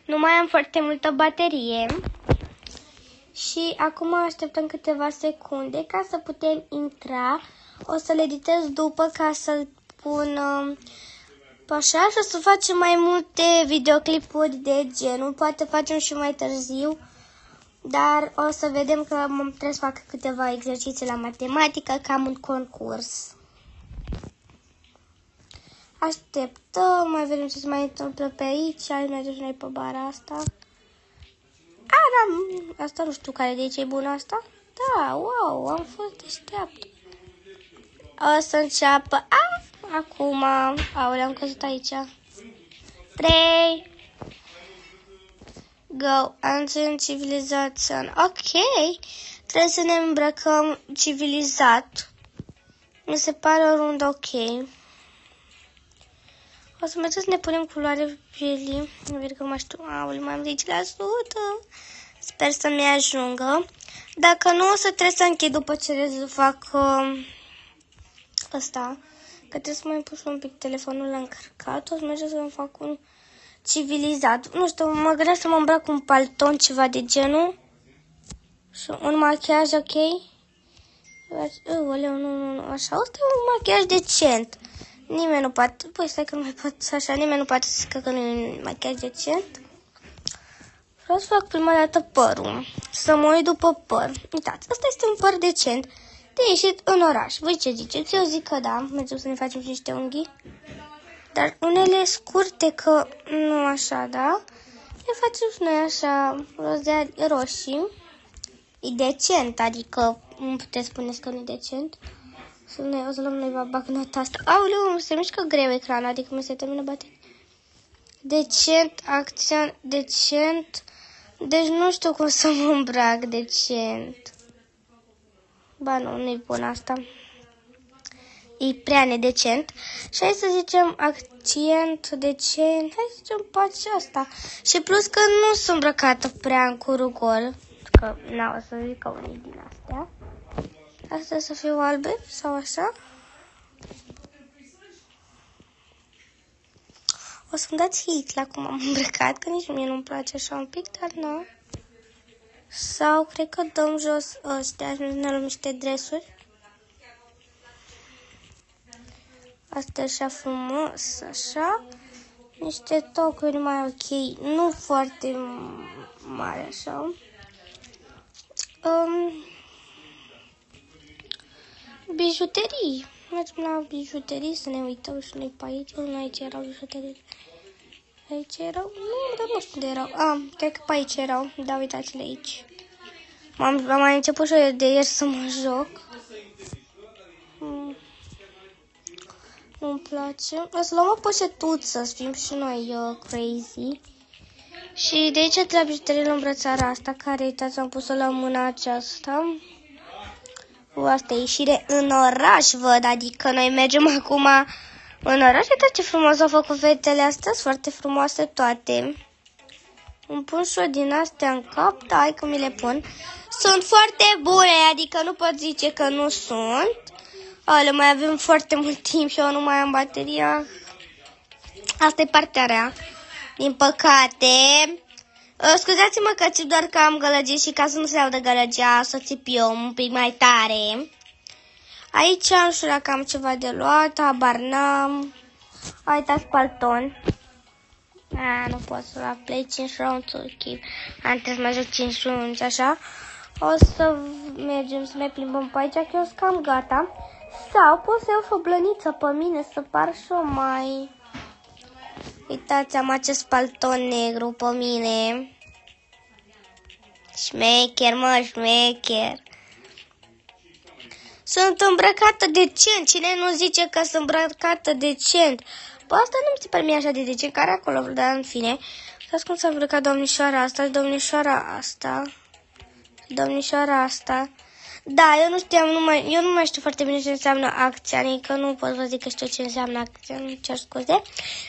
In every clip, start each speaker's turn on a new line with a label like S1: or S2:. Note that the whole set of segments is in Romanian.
S1: Nu mai am foarte multă baterie. Și acum așteptăm câteva secunde ca să putem intra. O să le editez după ca să-l pun așa și o să facem mai multe videoclipuri de genul. Poate facem și mai târziu. Dar o să vedem că trebuie să fac câteva exerciții la matematică, cam un concurs. Așteptăm, mai vedem ce se mai întâmplă pe aici. Mergem și noi pe bara asta. Da, asta nu știu care de aici e bună asta. Da, wow, am fost deșteaptă. O să înceapă. Acum, aoleu, am căzut aici. 3. Go, Ancient Civilization. Ok, trebuie să ne îmbrăcăm civilizat. Mi se pare o rundă ok. O să mergem să ne punem culoare pielii. Nu văd că mai știu. Aoleu, mai am 10%. Sper să-mi ajungă. Dacă nu, o să trebuie să închid după ce fac ăsta. Că trebuie să mai pun un pic telefonul la încărcat. O să mergem să-mi fac un civilizat. Nu știu, mă gândesc să mă îmbrac un palton, ceva de genul. Și un machiaj, ok? Nu, așa. Asta e un machiaj decent. Nimeni nu poate... Păi stai că nu mai pot așa. Nimeni nu poate să zică că nu e un machiaj decent. Vreau să fac prima dată părul. Să mă uit după păr. Uitați, asta este un păr decent. De ieșit în oraș. Voi ce ziceți? Eu zic că da. Mergem să ne facem și niște unghii. Dar unele scurte, că nu așa, da? Le facem și noi așa, roșii. E decent, adică nu puteți spune că nu e decent. O să luăm noi bagnota asta. Aoleu, se mișcă greu ecranul, adică mi se termină bateria. Decent, acțiune, decent. Deci nu știu cum să mă îmbrac decent. Ba nu, nu-i bun asta. E prea nedecent. Și hai să zicem accent, decent. Hai să zicem pace asta. Și plus că nu sunt îmbrăcată prea în curugol. Că n-au să zic că unii din astea. Astea să fiu albe sau așa. O să-mi dați hit la cum am îmbrăcat, că nici mie nu-mi place așa un pic, dar nu. Sau cred că dăm jos ăstea și ne luăm niște dresuri. Asta așa frumos, așa. Niște tocuri mai ok, nu foarte mari așa. Bijuterii. Mergem la bijuterii să ne uităm și noi pe aici. Nu, aici erau bijuterii. Aici erau? Nu, dar nu știu unde erau. Cred că pe aici erau. Da, uitați-le aici. Am mai început și eu de ieri să mă joc. Nu-mi place. O să luăm o poșetuță, să fim și noi crazy. Și de aici de la bijuterie luăm brățara asta, care, uitați, am pus-o la mâna aceasta. Asta e ieșire în oraș, văd, adică noi mergem acum în oraș. Uitați ce frumos au făcut fetele astea, sunt foarte frumoase toate. Îmi pun și eu din astea în cap, da, hai că mi le pun. Sunt foarte bune, adică nu pot zice că nu sunt. Ale, mai avem foarte mult timp și eu nu mai am bateria. Asta e partea rea, din păcate. Scuzați-mă că țip doar că am gălăgie și ca să nu se audă gălăgea, să țip eu un pic mai tare. Aici nu știu dacă am ceva de luat, habar n-am. Uitați palton. Nu pot să la play 5 rounds, ok. Am trebuie să mai joc 5 rounds, așa. O să mergem să ne plimbăm pe aici, că eu sunt cam gata. Sau pot să iau și o blăniță pe mine, să par și o mai... Uitați, am acest palton negru pe mine. Șmecher, mă, șmecher. Sunt îmbrăcată decent. Cine nu zice că sunt îmbrăcată decent? Bă, asta nu mi se pare mie așa de decent. Care acolo, dar în fine. Uitați cum s-a îmbrăcat domnișoara asta și domnișoara asta. Domnișoara asta. Da, eu nu știam, eu nu mai știu foarte bine ce înseamnă acția, adică nu pot să zic că știu ce înseamnă acția, nu cer scuze.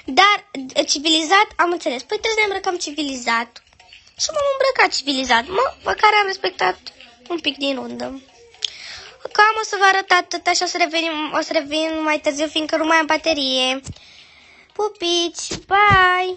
S1: Dar civilizat am înțeles. Păi trebuie să ne îmbrăcăm civilizat. Și m-am îmbrăcat civilizat. Măcar am respectat un pic din rundă. Cam o să vă arăt atât, așa o să revin mai târziu, fiindcă nu mai am baterie. Pupici, bye!